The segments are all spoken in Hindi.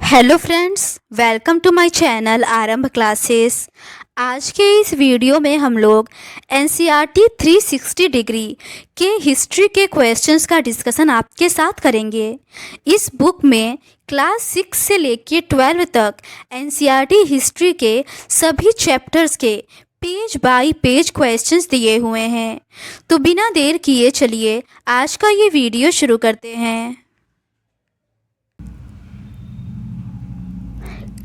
Hello friends, welcome to my channel Aarambh classes. आज के इस वीडियो में हम लोग एनसीईआरटी 360 डिग्री के हिस्ट्री के क्वेश्चंस का डिस्कशन आपके साथ करेंगे। इस बुक में क्लास 6 से लेकर 12 तक एनसीईआरटी हिस्ट्री के सभी चैप्टर्स के पेज बाय पेज क्वेश्चंस दिए हुए हैं। तो बिना देर किए चलिए आज का ये वीडियो शुरू करते हैं।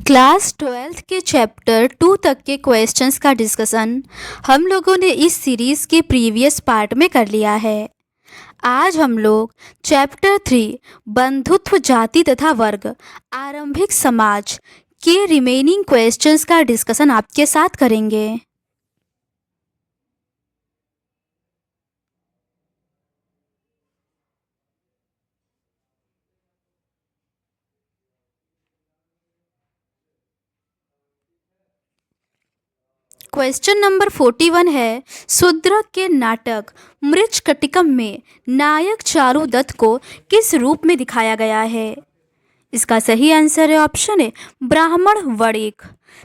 क्लास 12 के चैप्टर 2 तक के क्वेश्चंस का डिस्कशन हम लोगों ने इस सीरीज़ के प्रीवियस पार्ट में कर लिया है। आज हम लोग चैप्टर 3 बंधुत्व जाति तथा वर्ग आरंभिक समाज के रिमेनिंग क्वेश्चंस का डिस्कशन आपके साथ करेंगे। क्वेश्चन नंबर 41 है, शूद्रक के नाटक मृच्छकटिकम में नायक चारुदत्त को किस रूप में दिखाया गया है? इसका सही आंसर है ऑप्शन ए ब्राह्मण वणिक।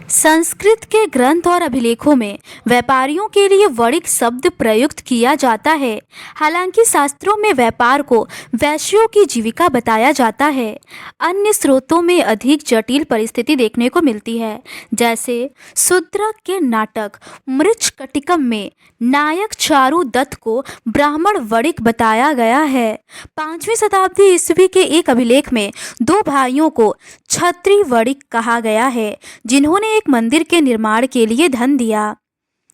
संस्कृत के ग्रंथ और अभिलेखों में व्यापारियों के लिए वणिक शब्द प्रयुक्त किया जाता है। हालांकि शास्त्रों में व्यापार को वैश्यों की जीविका बताया जाता है। अन्य स्रोतों में अधिक जटिल परिस्थिति देखने को मिलती है, जैसे शूद्रक के नाटक मृच्छकटिकम में नायक चारुदत्त को ब्राह्मण वणिक बताया गया है। 5वीं शताब्दी ईस्वी के एक अभिलेख में दो भाइयों को छत्री वणिक कहा गया है, जिन्होंने एक मंदिर के निर्माण के लिए धन दिया।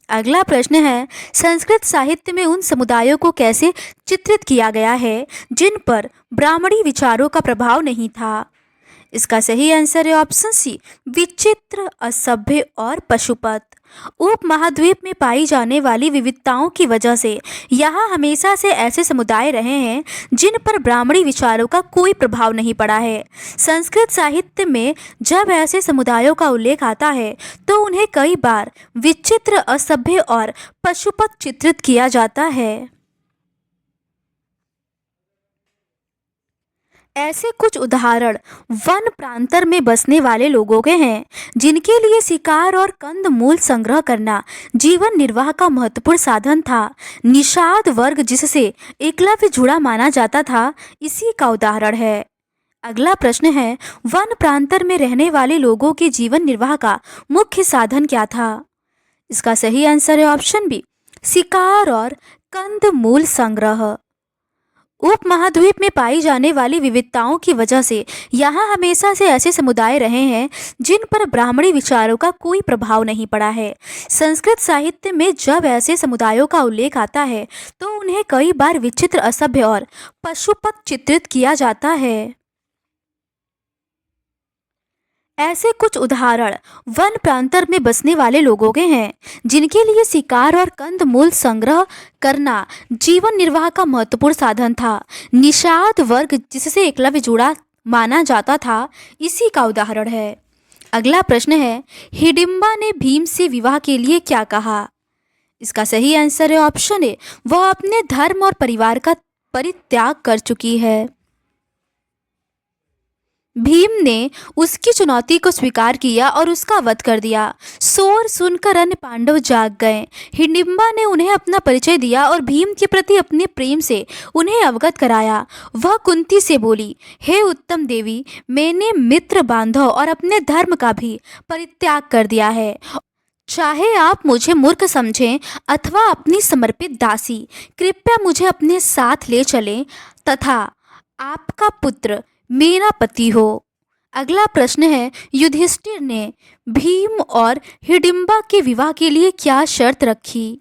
अगला प्रश्न है, संस्कृत साहित्य में उन समुदायों को कैसे चित्रित किया गया है जिन पर ब्राह्मणी विचारों का प्रभाव नहीं था? इसका सही आंसर है ऑप्शन सी विचित्र, असभ्य और पशुपत। उपमहाद्वीप में पाई जाने वाली विविधताओं की वजह से यहाँ हमेशा से ऐसे समुदाय रहे हैं जिन पर ब्राह्मणी विचारों का कोई प्रभाव नहीं पड़ा है। संस्कृत साहित्य में जब ऐसे समुदायों का उल्लेख आता है तो उन्हें कई बार विचित्र, असभ्य और पशुपत चित्रित किया जाता है। ऐसे कुछ उदाहरण वन प्रांतर में बसने वाले लोगों के हैं, जिनके लिए शिकार और कंद मूल संग्रह करना जीवन निर्वाह का महत्वपूर्ण साधन था। निषाद वर्ग, जिससे एकलव्य जुड़ा माना जाता था, इसी का उदाहरण है। अगला प्रश्न है, वन प्रांतर में रहने वाले लोगों के जीवन निर्वाह का मुख्य साधन क्या था? इसका सही आंसर है ऑप्शन बी शिकार और कंद मूल संग्रह। उपमहाद्वीप में पाई जाने वाली विविधताओं की वजह से यहाँ हमेशा से ऐसे समुदाय रहे हैं जिन पर ब्राह्मणी विचारों का कोई प्रभाव नहीं पड़ा है। संस्कृत साहित्य में जब ऐसे समुदायों का उल्लेख आता है तो उन्हें कई बार विचित्र, असभ्य और पशुपत चित्रित किया जाता है। ऐसे कुछ उदाहरण वन प्रांतर में बसने वाले लोगों के हैं, जिनके लिए शिकार और कंद मूल संग्रह करना जीवन निर्वाह का महत्वपूर्ण साधन था। निषाद वर्ग, जिससे एकलव्य जुड़ा माना जाता था, इसी का उदाहरण है। अगला प्रश्न है, हिडिंबा ने भीम से विवाह के लिए क्या कहा? इसका सही आंसर है ऑप्शन ए वह अपने धर्म और परिवार का परित्याग कर चुकी है। भीम ने उसकी चुनौती को स्वीकार किया और उसका वध कर दिया। शोर सुनकर अन्य पांडव जाग गए। हिडिंबा ने उन्हें अपना परिचय दिया और भीम के प्रति अपने प्रेम से उन्हें अवगत कराया। वह कुंती से बोली, हे उत्तम देवी, मैंने मित्र बांधव और अपने धर्म का भी परित्याग कर दिया है। चाहे आप मुझे मूर्ख समझें अथवा अपनी समर्पित दासी, कृपया मुझे अपने साथ ले चलें तथा आपका पुत्र मेरा पति हो। अगला प्रश्न है, युधिष्ठिर ने भीम और हिडिंबा के विवाह के लिए क्या शर्त रखी?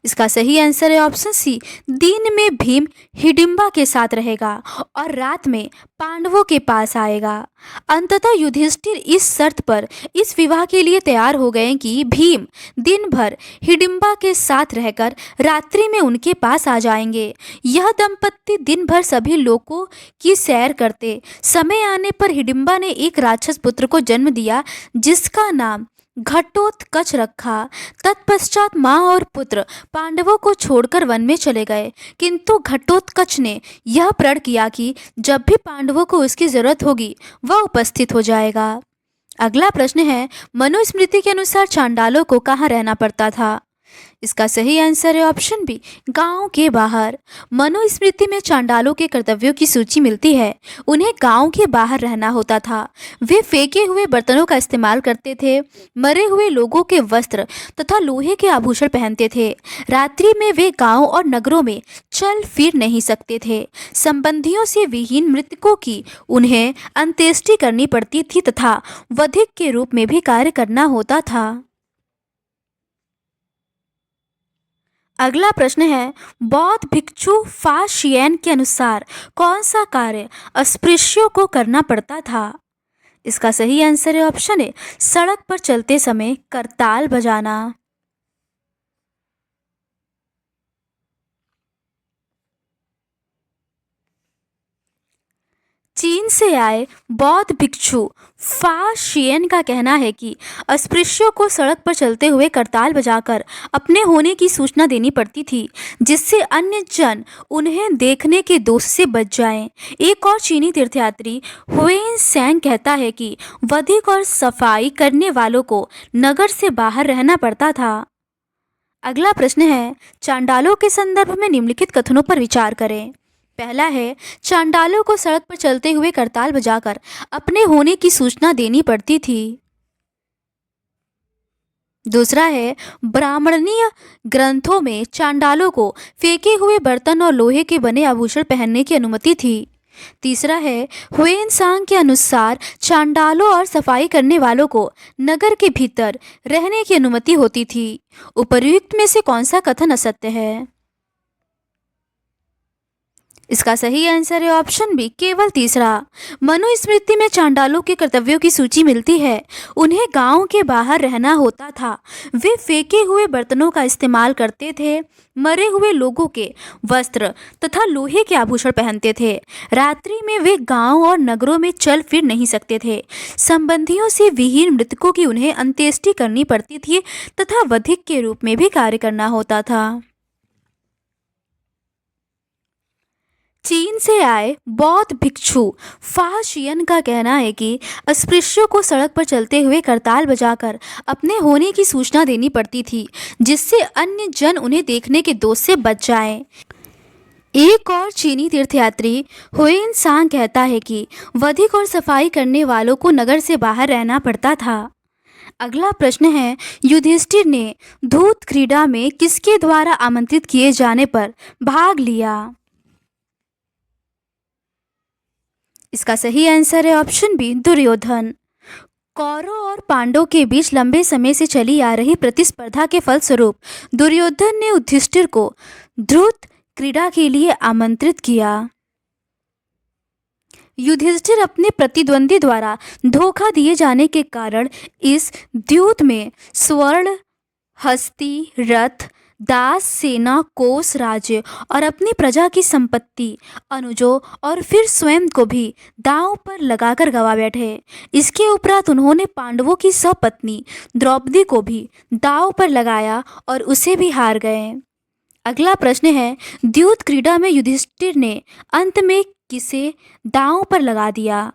इसका सही आंसर है ऑप्शन सी दिन में भीम हिडिंबा के साथ रहेगा और रात में पांडवों के पास आएगा। अंततः युधिष्ठिर इस शर्त पर इस विवाह के लिए तैयार हो गए कि भीम दिन भर हिडिंबा के साथ रहकर रात्रि में उनके पास आ जाएंगे। यह दंपत्ति दिन भर सभी लोगों की सैर करते। समय आने पर हिडिंबा ने एक राक्षस पुत्र को जन्म दिया, जिसका नाम घटोत्कच रखा। तत्पश्चात माँ और पुत्र पांडवों को छोड़कर वन में चले गए, किंतु घटोत्कच ने यह प्रण किया कि जब भी पांडवों को उसकी जरूरत होगी वह उपस्थित हो जाएगा। अगला प्रश्न है, मनुस्मृति के अनुसार चांडालों को कहाँ रहना पड़ता था? इसका सही आंसर है ऑप्शन बी, गांव के बाहर। मनुस्मृति में चांडालों के कर्तव्यों की सूची मिलती है। उन्हें गांव के बाहर रहना होता था। वे फेंके हुए बर्तनों का इस्तेमाल करते थे, मरे हुए लोगों के वस्त्र तथा लोहे के आभूषण पहनते थे। रात्रि में वे गांव और नगरों में चल फिर नहीं सकते थे। संबंधियों से विहीन मृतकों की उन्हें अंत्येष्टि करनी पड़ती थी तथा वधिक के रूप में भी कार्य करना होता था। अगला प्रश्न है, बौद्ध भिक्षु फा शियन के अनुसार कौन सा कार्य अस्पृश्यों को करना पड़ता था? इसका सही आंसर है ऑप्शन ए, सड़क पर चलते समय करताल बजाना। चीन से आए बौद्ध भिक्षु फा शियन का कहना है कि अस्पृश्यों को सड़क पर चलते हुए करताल बजाकर अपने होने की सूचना देनी पड़ती थी, जिससे अन्य जन उन्हें देखने के दोष से बच जाएं। एक और चीनी तीर्थयात्री हुएन सैंग कहता है कि वधिक और सफाई करने वालों को नगर से बाहर रहना पड़ता था। अगला प्रश्न है, चांडालों के संदर्भ में निम्नलिखित कथनों पर विचार करें। पहला है, चांडालों को सड़क पर चलते हुए करताल बजाकर अपने होने की सूचना देनी पड़ती थी। दूसरा है, ब्राह्मणीय ग्रंथों में चांडालों को फेंके हुए बर्तन और लोहे के बने आभूषण पहनने की अनुमति थी। तीसरा है, हुएन सांग के अनुसार चांडालों और सफाई करने वालों को नगर के भीतर रहने की अनुमति होती थी। उपर्युक्त में से कौन सा कथन असत्य है? इसका सही आंसर है ऑप्शन बी, केवल तीसरा। मनुस्मृति में चांडालों के कर्तव्यों की सूची मिलती है। उन्हें गांव के बाहर रहना होता था। वे फेंके हुए बर्तनों का इस्तेमाल करते थे, मरे हुए लोगों के वस्त्र तथा लोहे के आभूषण पहनते थे। रात्रि में वे गांव और नगरों में चल फिर नहीं सकते थे। संबंधियों से विहीन मृतकों की उन्हें अंत्येष्टि करनी पड़ती थी तथा वधिक के रूप में भी कार्य करना होता था। चीन से आए बौद्ध भिक्षु फा शियन का कहना है कि अस्पृश्यों को सड़क पर चलते हुए करताल बजाकर अपने होने की सूचना देनी पड़ती थी, जिससे अन्य जन उन्हें देखने के दोष से बच जाएं। एक और चीनी तीर्थयात्री हुएन सांग कहता है कि वधिक और सफाई करने वालों को नगर से बाहर रहना पड़ता था। अगला प्रश्न है, युधिष्ठिर ने धूत क्रीड़ा में किसके द्वारा आमंत्रित किए जाने पर भाग लिया? इसका सही आंसर है ऑप्शन बी, दुर्योधन। कौरव और पांडवों के बीच लंबे समय से चली आ रही प्रतिस्पर्धा के फलस्वरूप दुर्योधन ने युधिष्ठिर को धूत क्रीड़ा के लिए आमंत्रित किया। युधिष्ठिर अपने प्रतिद्वंदी द्वारा धोखा दिए जाने के कारण इस द्यूत में स्वर्ण, हस्ती, रथ, दास, सेना, कोस, राज्य और अपनी प्रजा की संपत्ति, अनुजों और फिर स्वयं को भी दांव पर लगाकर गवा बैठे। इसके उपरांत उन्होंने पांडवों की सपत्नी द्रौपदी को भी दांव पर लगाया और उसे भी हार गए। अगला प्रश्न है, द्यूत क्रीड़ा में युधिष्ठिर ने अंत में किसे दांव पर लगा दिया?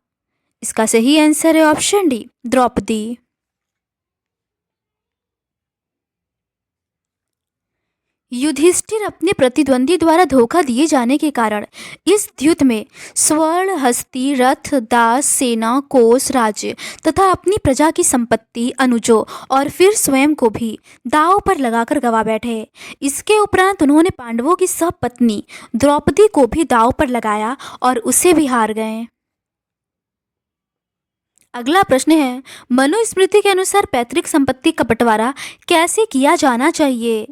इसका सही आंसर है ऑप्शन डी, द्रौपदी। युधिष्ठिर अपने प्रतिद्वंदी द्वारा धोखा दिए जाने के कारण इस द्यूत में स्वर्ण, हस्ती, रथ, दास, सेना, कोस, राज्य तथा अपनी प्रजा की संपत्ति, अनुजों और फिर स्वयं को भी दांव पर लगाकर गवा बैठे। इसके उपरांत उन्होंने पांडवों की सपत्नी द्रौपदी को भी दांव पर लगाया और उसे भी हार गए। अगला प्रश्न है, मनुस्मृति के अनुसार पैतृक संपत्ति का बंटवारा कैसे किया जाना चाहिए?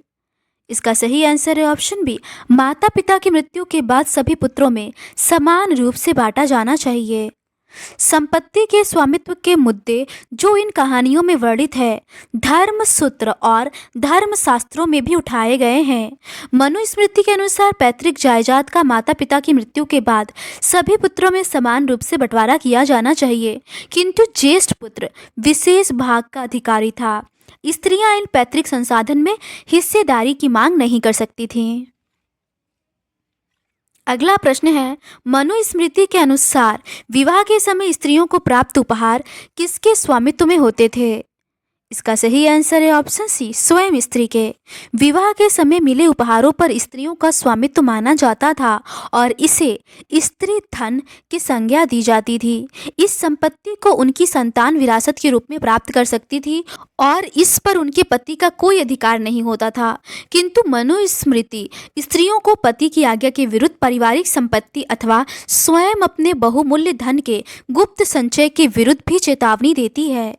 इसका सही आंसर है ऑप्शन बी, माता पिता की मृत्यु के बाद सभी पुत्रों में समान रूप से बांटा जाना चाहिए। संपत्ति के स्वामित्व के मुद्दे जो इन कहानियों में वर्णित है, धर्म सूत्र और धर्म शास्त्रों में भी उठाए गए हैं। मनुस्मृति के अनुसार पैतृक जायदाद का माता पिता की मृत्यु के बाद सभी पुत्रों में समान रूप से बंटवारा किया जाना चाहिए, किंतु ज्येष्ठ पुत्र विशेष भाग का अधिकारी था। स्त्रियां इन पैतृक संसाधन में हिस्सेदारी की मांग नहीं कर सकती थीं। अगला प्रश्न है, मनुस्मृति के अनुसार विवाह के समय स्त्रियों को प्राप्त उपहार किसके स्वामित्व में होते थे? इसका सही आंसर है ऑप्शन सी, स्वयं स्त्री के। विवाह के समय मिले उपहारों पर स्त्रियों का स्वामित्व माना जाता था और इसे स्त्री धन की संज्ञा दी जाती थी। इस संपत्ति को उनकी संतान विरासत के रूप में प्राप्त कर सकती थी और इस पर उनके पति का कोई अधिकार नहीं होता था। किंतु मनुस्मृति स्त्रियों को पति की आज्ञा के विरुद्ध पारिवारिक संपत्ति अथवा स्वयं अपने बहुमूल्य धन के गुप्त संचय के विरुद्ध भी चेतावनी देती है।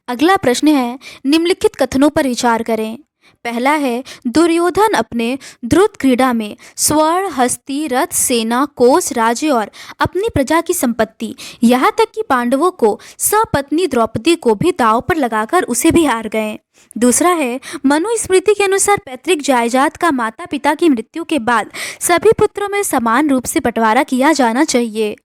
अगला प्रश्न है, निम्नलिखित कथनों पर विचार करें। पहला है, दुर्योधन अपने द्रुत क्रीड़ा में स्वर्ण, हस्ती, रथ, सेना, कोष, राज्य और अपनी प्रजा की संपत्ति, यहाँ तक कि पांडवों को सपत्नी द्रौपदी को भी दांव पर लगाकर उसे भी हार गए। दूसरा है, मनुस्मृति के अनुसार पैतृक जायदाद का माता पिता की मृत्यु के बाद सभी पुत्रों में समान रूप से बंटवारा किया जाना चाहिए।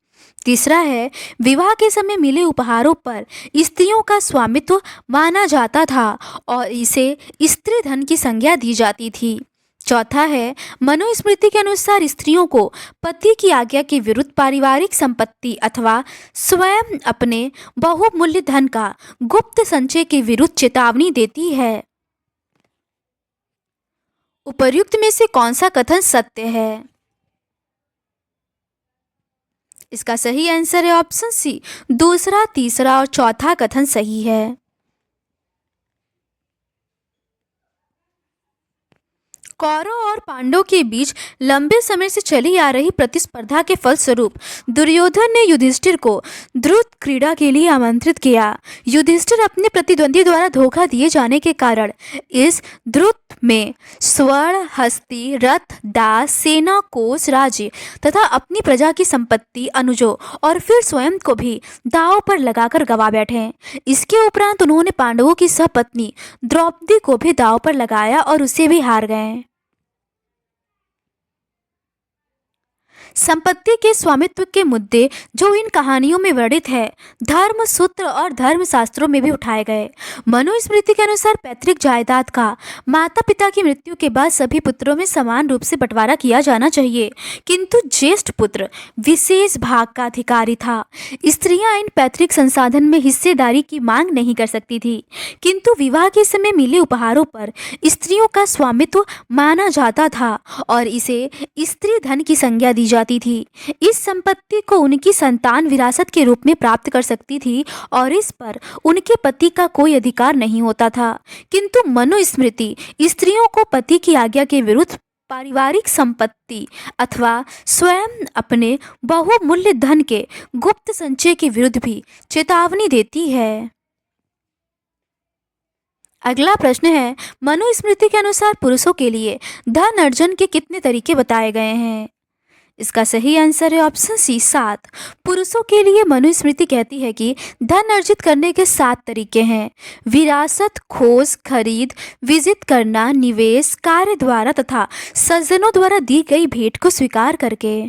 तीसरा है, विवाह के समय मिले उपहारों पर स्त्रियों का स्वामित्व माना जाता था और इसे स्त्री धन की संज्ञा दी जाती थी। चौथा है, मनुस्मृति के अनुसार स्त्रियों को पति की आज्ञा के विरुद्ध पारिवारिक संपत्ति अथवा स्वयं अपने बहुमूल्य धन का गुप्त संचय के विरुद्ध चेतावनी देती है। उपर्युक्त में से कौन सा कथन सत्य है? इसका सही आंसर है ऑप्शन सी, दूसरा, तीसरा और चौथा कथन सही है। कौरव और पांडवों के बीच लंबे समय से चली आ रही प्रतिस्पर्धा के फलस्वरूप दुर्योधन ने युधिष्ठिर को द्रुत क्रीड़ा के लिए आमंत्रित किया। युधिष्ठिर अपने प्रतिद्वंदी द्वारा धोखा दिए जाने के कारण इस द्रुत में स्वर्ण, हस्ती, रथ, दास, सेना, कोष, राज्य तथा अपनी प्रजा की संपत्ति, अनुजों और फिर स्वयं को भी दांव पर लगाकर गवा बैठे। इसके उपरांत उन्होंने पांडवों की सपत्नी द्रौपदी को भी दांव पर लगाया और उसे भी हार गए। संपत्ति के स्वामित्व के मुद्दे जो इन कहानियों में वर्णित है, धर्म सूत्र और धर्म शास्त्रों में भी उठाए गए। मनुस्मृति के अनुसार पैतृक जायदाद का माता पिता की मृत्यु के बाद सभी पुत्रों में समान रूप से बंटवारा किया जाना चाहिए, किंतु ज्येष्ठ पुत्र विशेष भाग का अधिकारी था। स्त्रियां इन पैतृक संसाधन में हिस्सेदारी की मांग नहीं कर सकती थी, किंतु विवाह के समय मिले उपहारों पर स्त्रियों का स्वामित्व माना जाता था और इसे स्त्री धन की संज्ञा दी जाती थी। इस संपत्ति को उनकी संतान विरासत के रूप में प्राप्त कर सकती थी और इस पर उनके पति का कोई अधिकार नहीं होता था। किंतु मनुस्मृति स्त्रियों को पति की आज्ञा के विरुद्ध पारिवारिक संपत्ति अथवा स्वयं अपने बहुमूल्य धन के गुप्त संचय के विरुद्ध भी चेतावनी देती है। अगला प्रश्न है, मनुस्मृति के अनुसार पुरुषों के लिए धन अर्जन के कितने तरीके बताए गए हैं? इसका सही आंसर है ऑप्शन सी, 7। पुरुषों के लिए मनुस्मृति कहती है कि धन अर्जित करने के 7 तरीके हैं: विरासत, खोज, खरीद, विजित करना, निवेश, कार्य द्वारा तथा सज्जनों द्वारा दी गई भेंट को स्वीकार करके।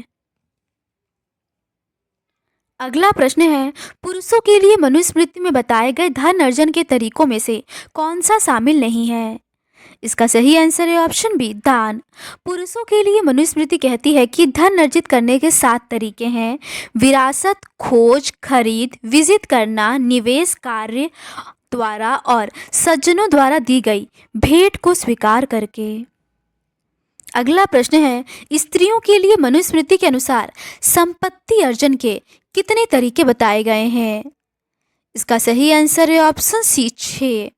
अगला प्रश्न है, पुरुषों के लिए मनुस्मृति में बताए गए धन अर्जन के तरीकों में से कौन सा शामिल नहीं है? इसका सही आंसर है ऑप्शन बी, दान। पुरुषों के लिए मनुस्मृति कहती है कि धन अर्जित करने के 7 तरीके हैं: विरासत, खोज, खरीद, विजित करना, निवेश, कार्य द्वारा और सज्जनों द्वारा दी गई भेंट को स्वीकार करके। अगला प्रश्न है, स्त्रियों के लिए मनुस्मृति के अनुसार संपत्ति अर्जन के कितने तरीके बताए गए हैं? इसका सही आंसर है ऑप्शन सी, 6।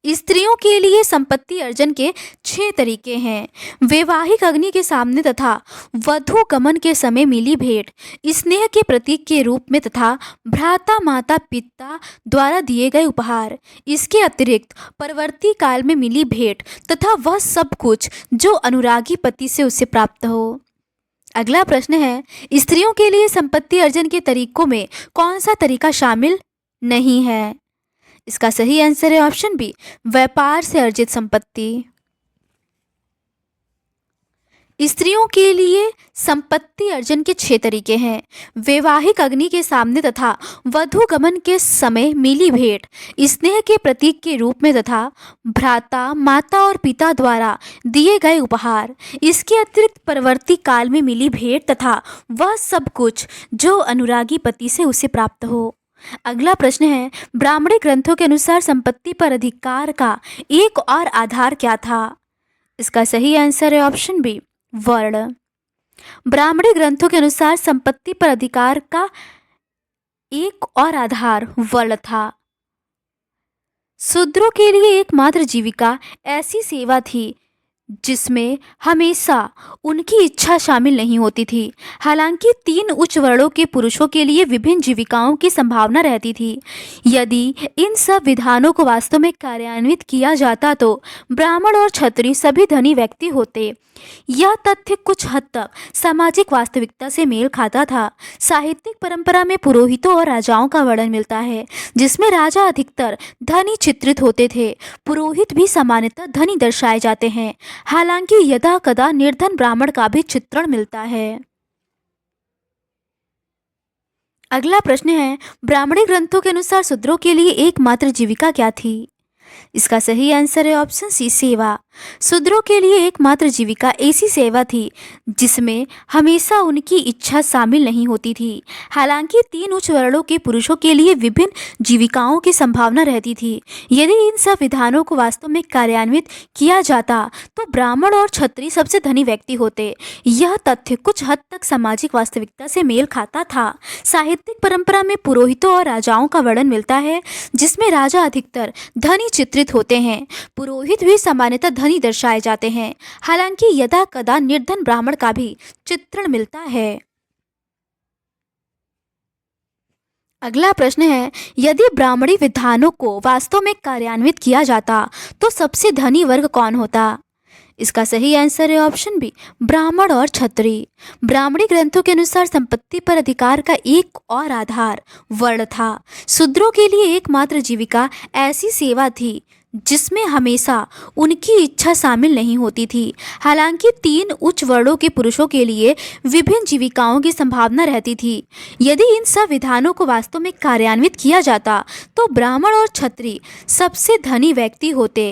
स्त्रियों के लिए संपत्ति अर्जन के 6 तरीके हैं: वैवाहिक अग्नि के सामने तथा वधू गमन के समय मिली भेंट, स्नेह के प्रतीक के रूप में तथा भ्राता माता पिता द्वारा दिए गए उपहार। इसके अतिरिक्त परवर्ती काल में मिली भेंट तथा वह सब कुछ जो अनुरागी पति से उसे प्राप्त हो। अगला प्रश्न है, स्त्रियों के लिए संपत्ति अर्जन के तरीकों में कौन सा तरीका शामिल नहीं है? इसका सही आंसर है ऑप्शन बी, व्यापार से अर्जित संपत्ति। स्त्रियों के लिए संपत्ति अर्जन के 6 तरीके हैं। वैवाहिक अग्नि के सामने तथा वधू गमन के समय मिली भेंट, स्नेह के प्रतीक के रूप में तथा भ्राता, माता और पिता द्वारा दिए गए उपहार। इसके अतिरिक्त परवर्ती काल में मिली भेंट तथा वह सब कुछ जो अनुरागी पति से उसे प्राप्त हो। अगला प्रश्न है, ब्राह्मणी ग्रंथों के अनुसार संपत्ति पर अधिकार का एक और आधार क्या था? इसका सही आंसर है ऑप्शन बी, वर्ण। ब्राह्मणी ग्रंथों के अनुसार संपत्ति पर अधिकार का एक और आधार वर्ण था। शूद्रों के लिए एकमात्र जीविका ऐसी सेवा थी जिसमें हमेशा उनकी इच्छा शामिल नहीं होती थी। हालांकि 3 उच्च वर्णों के पुरुषों के लिए विभिन्न जीविकाओं की संभावना रहती थी। यदि इन सब विधानों को वास्तव में कार्यान्वित किया जाता तो ब्राह्मण और क्षत्रिय सभी धनी व्यक्ति होते। यह तथ्य कुछ हद तक सामाजिक वास्तविकता से मेल खाता था। साहित्यिक परंपरा में पुरोहितों और राजाओं का वर्णन मिलता है, जिसमें राजा अधिकतर धनी चित्रित होते थे। पुरोहित भी सामान्यतः धनी दर्शाए जाते हैं। हालांकि यदा कदा निर्धन ब्राह्मण का भी चित्रण मिलता है। अगला प्रश्न है, ब्राह्मणी ग्रंथों के अनुसार शूद्रों के लिए एकमात्र जीविका क्या थी? इसका सही आंसर है ऑप्शन सी, सेवा। शूद्रों के लिए एकमात्र जीविका ऐसी सेवा थी जिसमें हमेशा उनकी इच्छा शामिल नहीं होती थी। हालांकि 3 उच्च वर्णों के पुरुषों के लिए विभिन्न जीविकाओं की संभावना रहती थी। यदि इन सब विधानों को वास्तव में कार्यान्वित किया जाता तो ब्राह्मण और क्षत्रिय सबसे धनी व्यक्ति होते। यह तथ्य कुछ हद तक सामाजिक वास्तविकता से मेल खाता था। साहित्यिक परंपरा में पुरोहितों और राजाओं का वर्णन मिलता है, जिसमें राजा अधिकतर धनी चित्रित होते हैं। पुरोहित भी सामान्यतः धनी दर्शाए जाते हैं। हालांकि यदा कदा निर्धन ब्राह्मण का भी चित्रण मिलता है। अगला प्रश्न है, यदि ब्राह्मणी विधानों को वास्तव में कार्यान्वित किया जाता तो सबसे धनी वर्ग कौन होता? इसका सही आंसर है ऑप्शन बी, ब्राह्मण और क्षत्रिय। ब्राह्मणी ग्रंथों के अनुसार संपत्ति पर अधिकार का एक और आधार वर्ण था। शूद्रों के लिए एकमात्र जीविका ऐसी सेवा थी जिसमें हमेशा उनकी इच्छा शामिल नहीं होती थी। हालांकि 3 उच्च वर्णों के पुरुषों के लिए विभिन्न जीविकाओं की संभावना रहती थी। यदि इन सब विधानों को वास्तव में कार्यान्वित किया जाता तो ब्राह्मण और क्षत्रिय सबसे धनी व्यक्ति होते।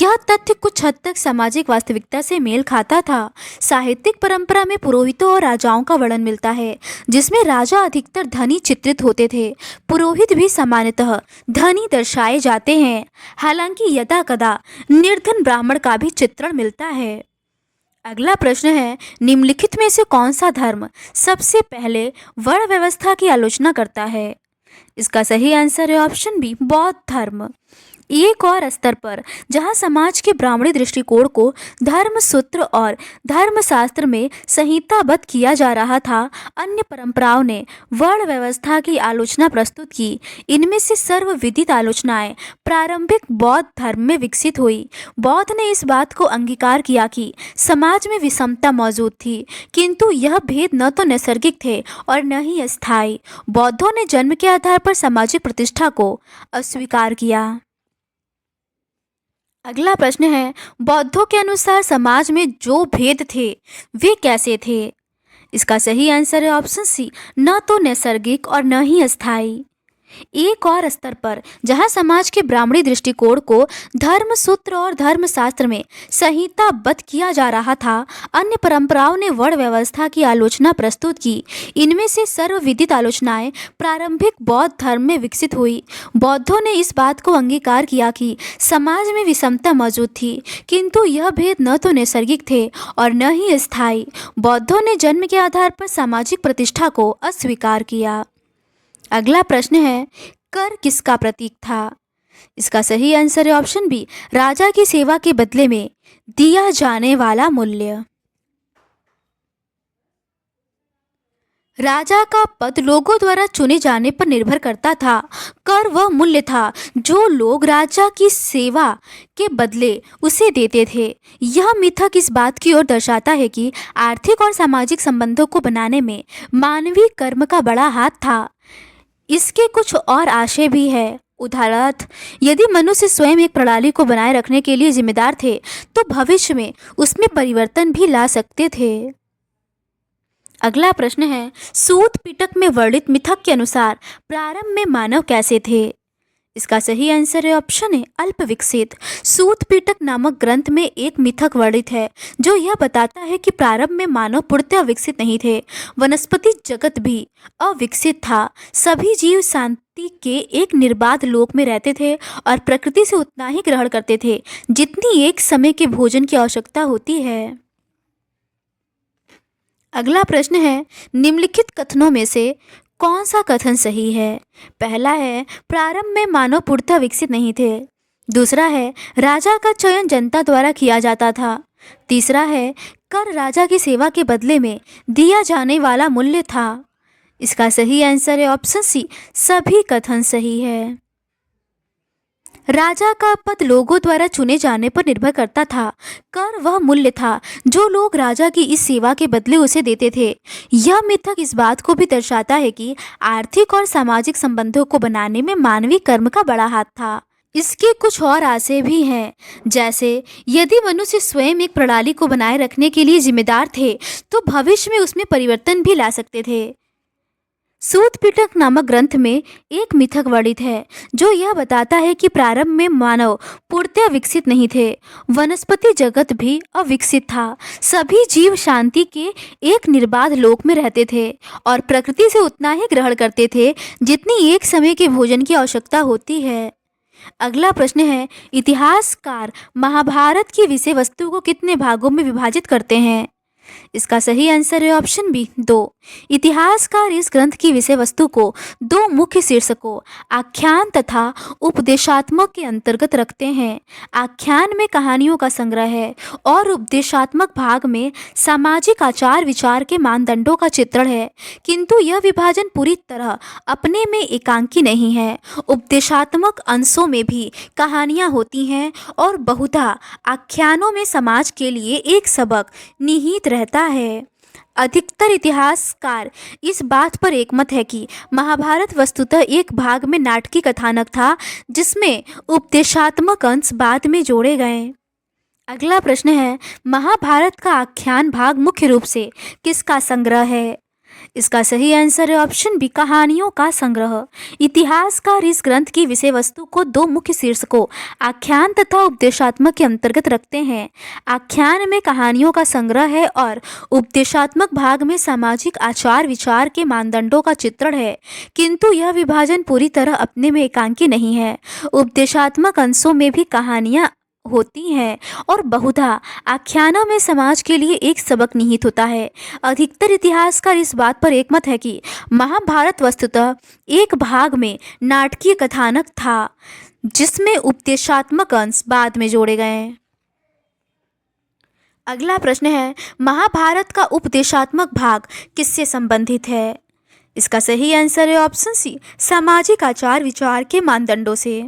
यह तथ्य कुछ हद तक सामाजिक वास्तविकता से मेल खाता था। साहित्यिक परंपरा में पुरोहितों और राजाओं का वर्णन मिलता है, जिसमें राजा अधिकतर धनी चित्रित होते थे। पुरोहित भी सामान्यतः धनी दर्शाए जाते हैं। हालांकि यदा कदा निर्धन ब्राह्मण का भी चित्रण मिलता है। अगला प्रश्न है, निम्नलिखित में से कौन सा धर्म सबसे पहले वर्ण व्यवस्था की आलोचना करता है? इसका सही आंसर है ऑप्शन बी, बौद्ध धर्म। एक और स्तर पर जहां समाज के ब्राह्मणी दृष्टिकोण को धर्म सूत्र और धर्मशास्त्र में संहिताबद्ध किया जा रहा था, अन्य परंपराओं ने वर्ण व्यवस्था की आलोचना प्रस्तुत की। इनमें से सर्वविदित आलोचनाएं प्रारंभिक बौद्ध धर्म में विकसित हुई। बौद्ध ने इस बात को अंगीकार किया कि समाज में विषमता मौजूद थी, किंतु यह भेद न तो नैसर्गिक थे और न ही अस्थायी। बौद्धों ने जन्म के आधार पर सामाजिक प्रतिष्ठा को अस्वीकार किया। अगला प्रश्न है, बौद्धों के अनुसार समाज में जो भेद थे वे कैसे थे? इसका सही आंसर है ऑप्शन सी, न तो नैसर्गिक और न ही अस्थायी। एक और स्तर पर जहां समाज के ब्राह्मणी दृष्टिकोण को धर्म सूत्र और धर्मशास्त्र में संहिताबद्ध किया जा रहा था, अन्य परंपराओं ने वर्ण व्यवस्था की आलोचना प्रस्तुत की। इनमें से सर्वविदित आलोचनाएं प्रारंभिक बौद्ध धर्म में विकसित हुई। बौद्धों ने इस बात को अंगीकार किया कि समाज में विषमता मौजूद थी, किंतु यह भेद न तो नैसर्गिक थे और न ही अस्थायी। बौद्धों ने जन्म के आधार पर सामाजिक प्रतिष्ठा को अस्वीकार किया। अगला प्रश्न है, कर किसका प्रतीक था? इसका सही आंसर है ऑप्शन बी, राजा की सेवा के बदले में दिया जाने वाला मूल्य। राजा का पद लोगों द्वारा चुने जाने पर निर्भर करता था। कर वह मूल्य था जो लोग राजा की सेवा के बदले उसे देते थे। यह मिथक इस बात की ओर दर्शाता है कि आर्थिक और सामाजिक संबंधों को बनाने में मानवीय कर्म का बड़ा हाथ था। इसके कुछ और आशय भी है। उदाहरणार्थ, यदि मनुष्य स्वयं एक प्रणाली को बनाए रखने के लिए जिम्मेदार थे, तो भविष्य में उसमें परिवर्तन भी ला सकते थे। अगला प्रश्न है, सूत पिटक में वर्णित मिथक के अनुसार प्रारंभ में मानव कैसे थे? इसका सही आंसर है ऑप्शन है अल्प विकसित। सूत पिटक नामक ग्रंथ में एक मिथक वर्णित है जो यह बताता है कि प्रारंभ में मानव पूर्णतः विकसित नहीं थे। वनस्पति जगत भी अविकसित था। सभी जीव शांति के एक निर्बाध लोक में रहते थे और प्रकृति से उतना ही ग्रहण करते थे जितनी एक समय के भोजन की आवश्यकता होती है। अगला प्रश्न है, निम्नलिखित कथनों में से कौन सा कथन सही है? पहला है, प्रारंभ में मानव पूर्णतः विकसित नहीं थे। दूसरा है, राजा का चयन जनता द्वारा किया जाता था। तीसरा है, कर राजा की सेवा के बदले में दिया जाने वाला मूल्य था। इसका सही आंसर है ऑप्शन सी, सभी कथन सही है। राजा का पद लोगों द्वारा चुने जाने पर निर्भर करता था। कर वह मूल्य था जो लोग राजा की इस सेवा के बदले उसे देते थे। यह मिथक इस बात को भी दर्शाता है कि आर्थिक और सामाजिक संबंधों को बनाने में मानवीय कर्म का बड़ा हाथ था। इसके कुछ और आशय भी हैं, जैसे यदि मनुष्य स्वयं एक प्रणाली को बनाए रखने के लिए जिम्मेदार थे, तो भविष्य में उसमें परिवर्तन भी ला सकते थे। सूत पिटक नामक ग्रंथ में एक मिथक वर्णित है जो यह बताता है कि प्रारंभ में मानव पूर्णतः विकसित नहीं थे। वनस्पति जगत भी अविकसित था। सभी जीव शांति के एक निर्बाध लोक में रहते थे और प्रकृति से उतना ही ग्रहण करते थे जितनी एक समय के भोजन की आवश्यकता होती है। अगला प्रश्न है, इतिहासकार महाभारत की विषय वस्तु को कितने भागों में विभाजित करते हैं? इसका सही आंसर है ऑप्शन बी 2। इतिहासकार इस ग्रंथ की विषय वस्तु को दो मुख्य शीर्षकों आख्यान तथा उपदेशात्मक के अंतर्गत रखते हैं। आख्यान में कहानियों का संग्रह है और उपदेशात्मक भाग में सामाजिक आचार विचार के मानदंडों का चित्रण है, किंतु यह विभाजन पूरी तरह अपने में एकांकी नहीं है। उपदेशात्मक अंशों में भी कहानियां होती हैं और बहुधा आख्यानों में समाज के लिए एक सबक निहित रहता है। अधिकतर इतिहासकार इस बात पर एकमत है कि महाभारत वस्तुतः एक भाग में नाटकीय कथानक था जिसमें उपदेशात्मक अंश बाद में जोड़े गए। अगला प्रश्न है, महाभारत का आख्यान भाग मुख्य रूप से किसका संग्रह है? इसका सही आंसर है ऑप्शन बी कहानियों का संग्रह। इतिहासकार इस ग्रंथ की विषय वस्तु को दो मुख्य शीर्षकों आख्यान तथा उपदेशात्मक के अंतर्गत रखते हैं। आख्यान में कहानियों का संग्रह है और उपदेशात्मक भाग में सामाजिक आचार विचार के मानदंडों का चित्रण है, किंतु यह विभाजन पूरी तरह अपने में एकांकी नहीं है। उपदेशात्मक अंशों में भी कहानियां होती हैं और बहुधा आख्यानों में समाज के लिए एक सबक निहित होता है। अधिकतर इतिहासकार इस बात पर एकमत है कि महाभारत वस्तुतः एक भाग में नाटकीय कथानक था जिसमें उपदेशात्मक अंश बाद में जोड़े गए। अगला प्रश्न है, महाभारत का उपदेशात्मक भाग किससे संबंधित है? इसका सही आंसर है ऑप्शन सी सामाजिक आचार विचार के मानदंडों से।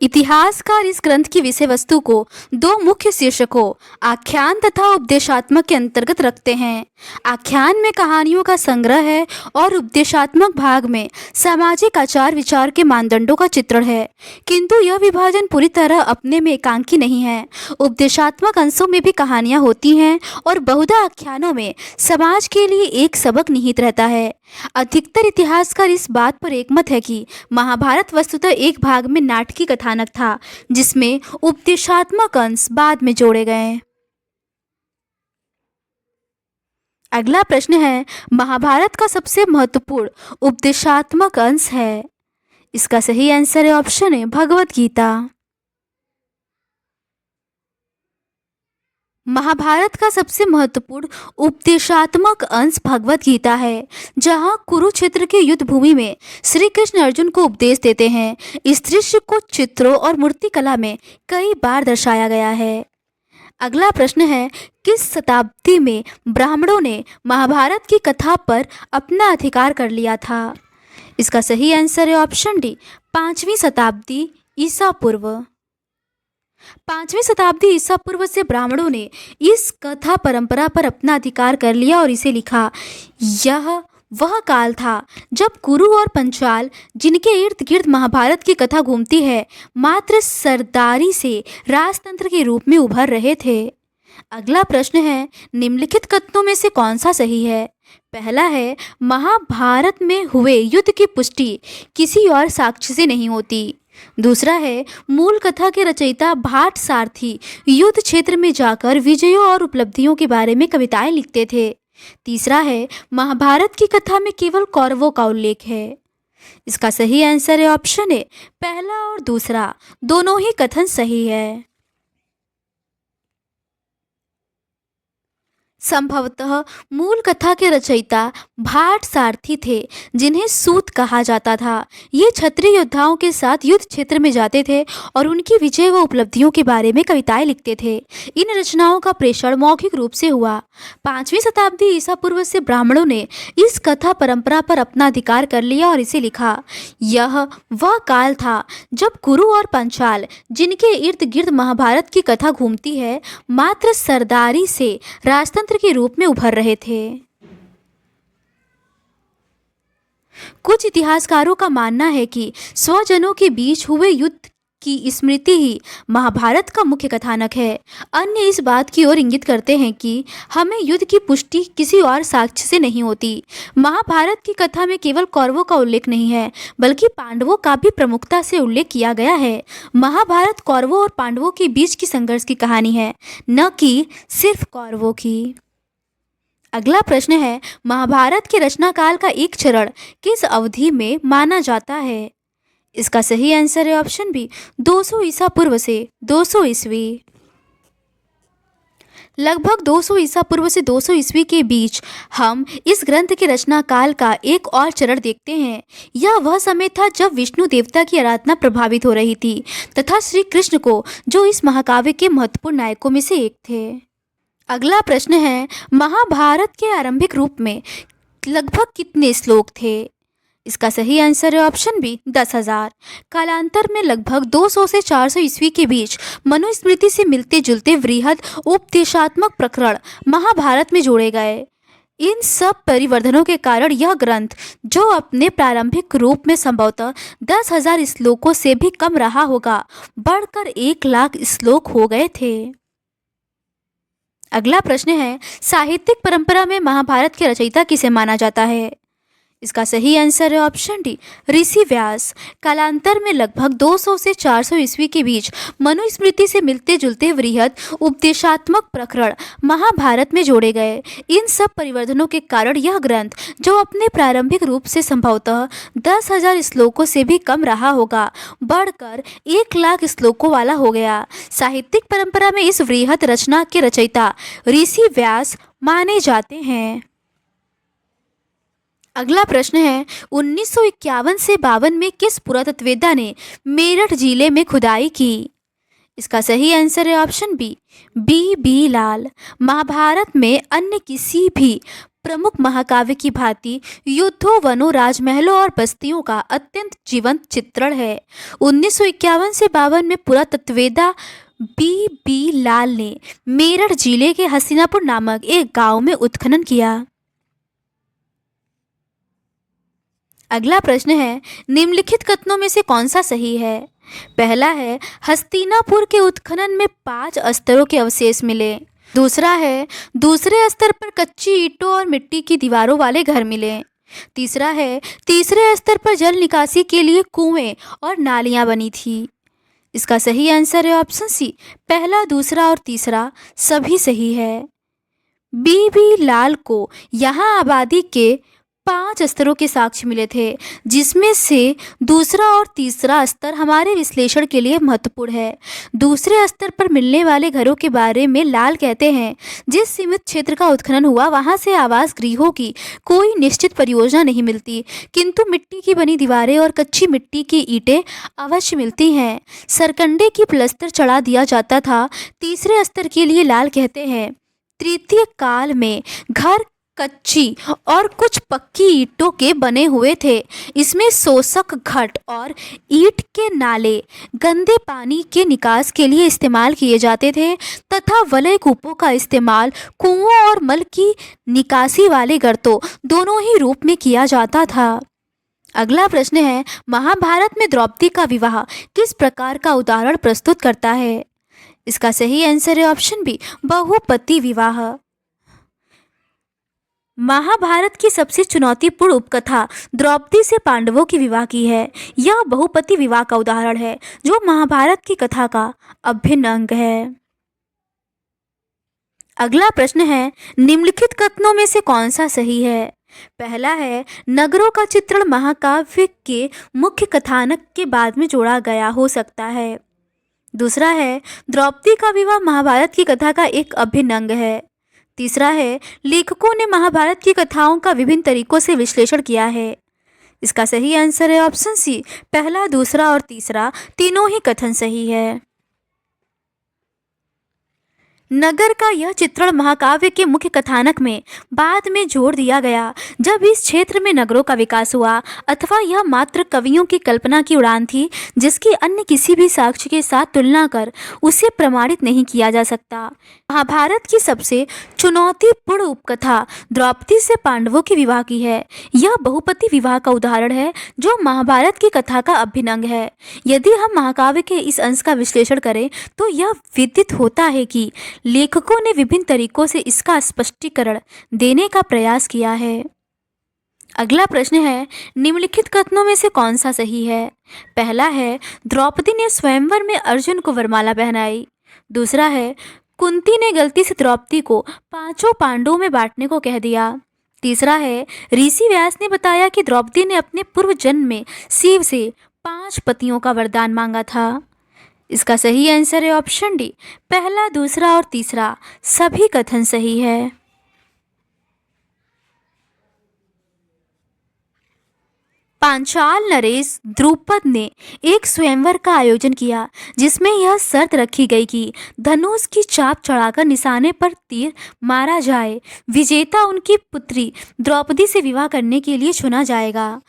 इतिहासकार इस ग्रंथ की विषय वस्तु को दो मुख्य शीर्षकों आख्यान तथा उपदेशात्मक के अंतर्गत रखते हैं। आख्यान में कहानियों का संग्रह है और उपदेशात्मक भाग में सामाजिक आचार विचार के मानदंडों का चित्रण है, किंतु यह विभाजन पूरी तरह अपने में एकांकी नहीं है। उपदेशात्मक अंशों में भी कहानियां होती हैं और बहुधा आख्यानों में समाज के लिए एक सबक निहित रहता है। अधिकतर इतिहासकार इस बात पर एकमत है कि महाभारत वस्तुतः एक भाग में नाटकीय कथानक था जिसमें उपदेशात्मक अंश बाद में जोड़े गए। अगला प्रश्न है, महाभारत का सबसे महत्वपूर्ण उपदेशात्मक अंश है? इसका सही आंसर है ऑप्शन है भगवत गीता। महाभारत का सबसे महत्वपूर्ण उपदेशात्मक अंश भगवत गीता है, जहां कुरुक्षेत्र की युद्ध भूमि में श्री कृष्ण अर्जुन को उपदेश देते हैं। इस दृश्य को चित्रों और मूर्तिकला में कई बार दर्शाया गया है। अगला प्रश्न है, किस शताब्दी में ब्राह्मणों ने महाभारत की कथा पर अपना अधिकार कर लिया था? इसका सही आंसर है ऑप्शन डी, 5वीं शताब्दी ईसा पूर्व। 5वीं शताब्दी ईसा पूर्व से ब्राह्मणों ने इस कथा परंपरा पर अपना अधिकार कर लिया और इसे लिखा। यह वह काल था जब कुरु और पंचाल, जिनके इर्द गिर्द महाभारत की कथा घूमती है, मात्र सरदारी से राजतंत्र के रूप में उभर रहे थे। अगला प्रश्न है, निम्नलिखित कथनों में से कौन सा सही है? पहला है, महाभारत में हुए युद्ध की पुष्टि किसी और साक्ष्य से नहीं होती। दूसरा है, मूल कथा के रचयिता भाट सारथी युद्ध क्षेत्र में जाकर विजयों और उपलब्धियों के बारे में कविताएं लिखते थे। तीसरा है, महाभारत की कथा में केवल कौरवों का उल्लेख है। इसका सही आंसर है ऑप्शन ए, पहला और दूसरा दोनों ही कथन सही है। संभवतः मूल कथा के रचयिता भाट सारथी थे, जिन्हें सूत कहा जाता था। ये क्षत्रिय योद्धाओं के साथ युद्ध क्षेत्र में जाते थे और उनकी विजय व उपलब्धियों के बारे में कविताएं लिखते थे। इन रचनाओं का प्रेषण मौखिक रूप से हुआ। 5वीं शताब्दी ईसा पूर्व से ब्राह्मणों ने इस कथा परंपरा पर अपना अधिकार कर लिया और इसे लिखा। यह वह काल था जब कुरु और पंचाल, जिनके इर्द गिर्द महाभारत की कथा घूमती है, मात्र सरदारी से राजतंत्र के रूप में उभर रहे थे। कुछ इतिहासकारों का मानना है कि स्वजनों के बीच हुए युद्ध की स्मृति ही महाभारत का मुख्य कथानक है। अन्य इस बात की ओर इंगित करते हैं कि हमें युद्ध की पुष्टि किसी और साक्ष्य से नहीं होती। महाभारत की कथा में केवल कौरवों का उल्लेख नहीं है, बल्कि पांडवों का भी प्रमुखता से उल्लेख किया गया है। महाभारत कौरवों और पांडवों के बीच की संघर्ष की कहानी है, न कि सिर्फ कौरवों की। अगला प्रश्न है, महाभारत के रचना काल का एक चरण किस अवधि में माना जाता है? इसका सही आंसर है ऑप्शन बी, 200 ईसा पूर्व से 200 ईस्वी। लगभग 200 ईसा पूर्व से 200 ईस्वी के बीच हम इस ग्रंथ के रचना काल का एक और चरण देखते हैं। यह वह समय था जब विष्णु देवता की आराधना प्रभावित हो रही थी तथा श्री कृष्ण को, जो इस महाकाव्य के महत्वपूर्ण नायकों में से एक थे। अगला प्रश्न है, महाभारत के आरंभिक रूप में लगभग कितने श्लोक थे? इसका सही आंसर है ऑप्शन बी, 10,000। कालांतर में लगभग 200 से 400 ईस्वी के बीच मनुस्मृति से मिलते जुलते वृहद उपदेशात्मक प्रकरण महाभारत में जोड़े गए। इन सब परिवर्धनों के कारण यह ग्रंथ, जो अपने प्रारंभिक रूप में संभवतः 10,000 श्लोकों से भी कम रहा होगा, बढ़कर 1,00,000 श्लोक हो गए थे। अगला प्रश्न है, साहित्यिक परंपरा में महाभारत के रचयिता किसे माना जाता है? इसका सही आंसर है ऑप्शन डी, ऋषि व्यास। कालांतर में लगभग 200 से 400 ईस्वी के बीच मनुस्मृति से मिलते जुलते वृहद उपदेशात्मक प्रकरण महाभारत में जोड़े गए। इन सब परिवर्तनों के कारण यह ग्रंथ, जो अपने प्रारंभिक रूप से संभवतः 10,000 श्लोकों से भी कम रहा होगा, बढ़कर 1,00,000 श्लोकों वाला हो गया। साहित्यिक परंपरा में इस वृहद रचना के रचयिता ऋषि व्यास माने जाते हैं। अगला प्रश्न है, 1951 से 52 में किस पुरातत्ववेत्ता ने मेरठ जिले में खुदाई की? इसका सही आंसर है ऑप्शन बी, बी लाल। महाभारत में अन्य किसी भी प्रमुख महाकाव्य की भांति युद्धों, वनों, राजमहलों और बस्तियों का अत्यंत जीवंत चित्रण है। 1951 से 52 में पुरातत्ववेत्ता बी लाल ने मेरठ जिले के हस्तिनापुर नामक एक गांव में उत्खनन किया। अगला प्रश्न है, निम्नलिखित कथनों में से कौन सा सही है? पहला है, हस्तिनापुर के उत्खनन में 5 स्तरों के अवशेष मिले। दूसरा है, दूसरे स्तर पर कच्ची ईंटों और मिट्टी की दीवारों वाले घर मिले। तीसरा है, तीसरे स्तर पर जल निकासी के लिए कुएं और नालियां बनी थी। इसका सही आंसर है ऑप्शन सी, पहला, दूसरा और तीसरा सभी सही है। बी लाल को यहाँ आबादी के 5 स्तरों के साक्ष्य मिले थे, जिसमें से दूसरा और तीसरा स्तर हमारे विश्लेषण के लिए महत्वपूर्ण है। दूसरे स्तर पर मिलने वाले घरों के बारे में लाल कहते हैं, जिस सीमित क्षेत्र का उत्खनन हुआ वहां से आवास गृहों की कोई निश्चित परियोजना नहीं मिलती, किंतु मिट्टी की बनी दीवारें और कच्ची मिट्टी की ईंटें अवश्य मिलती हैं। सरकंडे की प्लस्तर चढ़ा दिया जाता था। तीसरे स्तर के लिए लाल कहते हैं, तृतीय काल में घर कच्ची और कुछ पक्की ईंटों के बने हुए थे। इसमें शोषक घट और ईंट के नाले गंदे पानी के निकास के लिए इस्तेमाल किए जाते थे तथा वलय कूपों का इस्तेमाल कुओं और मल की निकासी वाले गर्तों दोनों ही रूप में किया जाता था। अगला प्रश्न है, महाभारत में द्रौपदी का विवाह किस प्रकार का उदाहरण प्रस्तुत करता है? इसका सही आंसर है ऑप्शन बी, बहुपति विवाह। महाभारत की सबसे चुनौतीपूर्ण उपकथा द्रौपदी से पांडवों की विवाह की है। यह बहुपति विवाह का उदाहरण है, जो महाभारत की कथा का अभिन्न अंग है। अगला प्रश्न है, निम्नलिखित कथनों में से कौन सा सही है? पहला है, नगरों का चित्रण महाकाव्य के मुख्य कथानक के बाद में जोड़ा गया हो सकता है। दूसरा है, द्रौपदी का विवाह महाभारत की कथा का एक अभिन्न अंग है। तीसरा है, लेखकों ने महाभारत की कथाओं का विभिन्न तरीकों से विश्लेषण किया है। इसका सही आंसर है ऑप्शन सी, पहला, दूसरा और तीसरा तीनों ही कथन सही है। नगर का यह चित्रण महाकाव्य के मुख्य कथानक में बाद में जोड़ दिया गया, जब इस क्षेत्र में नगरों का विकास हुआ, अथवा यह मात्र कवियों की कल्पना की उड़ान थी जिसकी अन्य किसी भी साक्ष्य के साथ तुलना कर उसे प्रमाणित नहीं किया जा सकता। महाभारत की सबसे चुनौतीपूर्ण उपकथा द्रौपदी से पांडवों के विवाह की है। यह बहुपति विवाह का उदाहरण है, जो महाभारत की कथा का अभिन्न अंग है। यदि हम महाकाव्य के इस अंश का विश्लेषण करें तो यह विदित होता है कि लेखकों ने विभिन्न तरीकों से इसका स्पष्टीकरण देने का प्रयास किया है। अगला प्रश्न है, निम्नलिखित कथनों में से कौन सा सही है? पहला है, द्रौपदी ने स्वयंवर में अर्जुन को वरमाला पहनाई। दूसरा है, कुंती ने गलती से द्रौपदी को 5 पांडवों में बांटने को कह दिया। तीसरा है, ऋषि व्यास ने बताया कि द्रौपदी ने अपने पूर्व जन्म में शिव से 5 पतियों का वरदान मांगा था। इसका सही आंसर है ऑप्शन डी, पहला, दूसरा और तीसरा सभी कथन सही है। पांचाल नरेश द्रुपद ने एक स्वयंवर का आयोजन किया, जिसमें यह शर्त रखी गई कि धनुष की चाप चढ़ाकर निशाने पर तीर मारा जाए। विजेता उनकी पुत्री द्रौपदी से विवाह करने के लिए चुना जाएगा।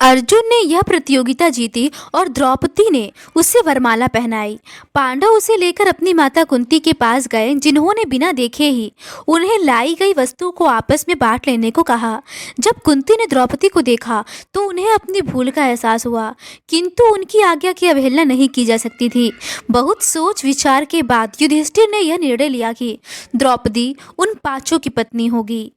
अर्जुन ने यह प्रतियोगिता जीती और द्रौपदी ने उसे वरमाला पहनाई। पांडव उसे लेकर अपनी माता कुंती के पास गए, जिन्होंने बिना देखे ही उन्हें लाई गई वस्तु को आपस में बांट लेने को कहा। जब कुंती ने द्रौपदी को देखा तो उन्हें अपनी भूल का एहसास हुआ, किंतु उनकी आज्ञा की अवहेलना नहीं की जा सकती थी। बहुत सोच विचार के बाद युधिष्ठिर ने यह निर्णय लिया कि द्रौपदी उन 5 की पत्नी होगी।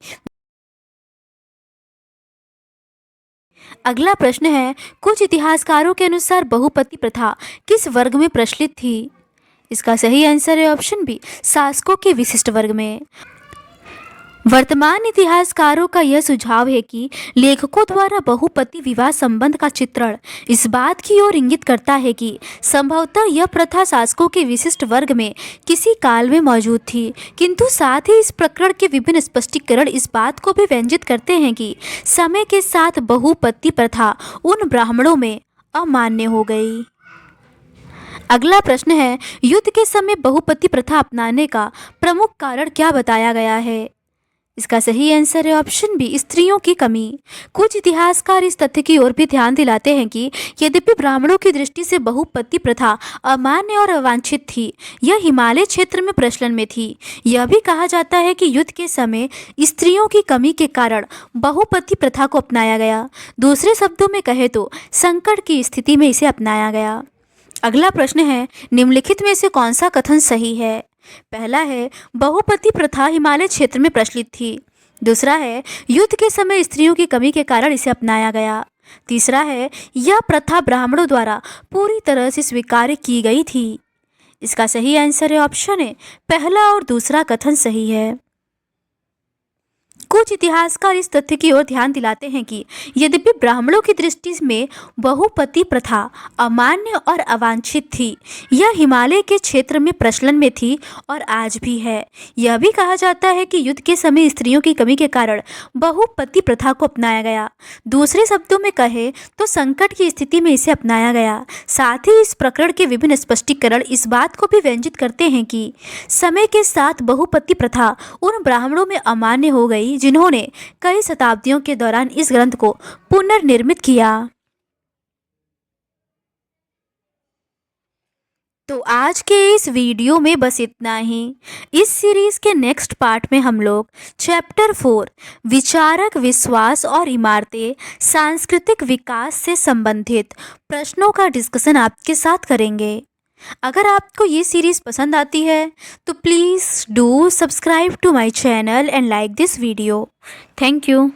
अगला प्रश्न है, कुछ इतिहासकारों के अनुसार बहुपति प्रथा किस वर्ग में प्रचलित थी? इसका सही आंसर है ऑप्शन बी, शासकों के विशिष्ट वर्ग में। वर्तमान इतिहासकारों का यह सुझाव है कि लेखकों द्वारा बहुपति विवाह संबंध का चित्रण इस बात की ओर इंगित करता है कि संभवतः यह प्रथा शासकों के विशिष्ट वर्ग में किसी काल में मौजूद थी, किंतु साथ ही इस प्रकरण के विभिन्न स्पष्टीकरण इस बात को भी व्यंजित करते हैं कि समय के साथ बहुपति प्रथा उन ब्राह्मणों में अमान्य हो गई। अगला प्रश्न है, युद्ध के समय बहुपति प्रथा अपनाने का प्रमुख कारण क्या बताया गया है? इसका सही आंसर है ऑप्शन बी, स्त्रियों की कमी। कुछ इतिहासकार इस तथ्य की ओर भी ध्यान दिलाते हैं कि यद्यपि ब्राह्मणों की दृष्टि से बहुपति प्रथा अमान्य और अवांछित थी, यह हिमालय क्षेत्र में प्रचलन में थी। यह भी कहा जाता है कि युद्ध के समय स्त्रियों की कमी के कारण बहुपति प्रथा को अपनाया गया। दूसरे शब्दों में कहे तो संकट की स्थिति में इसे अपनाया गया। अगला प्रश्न है, निम्नलिखित में से कौन सा कथन सही है? पहला है, बहुपति प्रथा हिमालय क्षेत्र में प्रचलित थी। दूसरा है, युद्ध के समय स्त्रियों की कमी के कारण इसे अपनाया गया। तीसरा है, यह प्रथा ब्राह्मणों द्वारा पूरी तरह से स्वीकार की गई थी। इसका सही आंसर है ऑप्शन ए, पहला और दूसरा कथन सही है। कुछ इतिहासकार इस तथ्य की ओर ध्यान दिलाते हैं कि यद्यपि ब्राह्मणों की दृष्टि में बहुपति प्रथा अमान्य और अवांछित थी, यह हिमालय के क्षेत्र में प्रचलन में थी और आज भी है। यह भी कहा जाता है कि युद्ध के समय स्त्रियों की कमी के कारण बहुपति प्रथा को अपनाया गया। दूसरे शब्दों में कहे तो संकट की स्थिति में इसे अपनाया गया। साथ ही इस प्रकरण के विभिन्न स्पष्टीकरण इस बात को भी व्यंजित करते हैं कि समय के साथ बहुपति प्रथा उन ब्राह्मणों में अमान्य हो गई जिन्होंने कई शताब्दियों के दौरान इस ग्रंथ को पुनर्निर्मित किया। तो आज के इस वीडियो में बस इतना ही। इस सीरीज के नेक्स्ट पार्ट में हम लोग चैप्टर 4 विचारक विश्वास और इमारतें सांस्कृतिक विकास से संबंधित प्रश्नों का डिस्कशन आपके साथ करेंगे। अगर आपको ये सीरीज़ पसंद आती है तो please do subscribe to my channel and like this video. Thank you.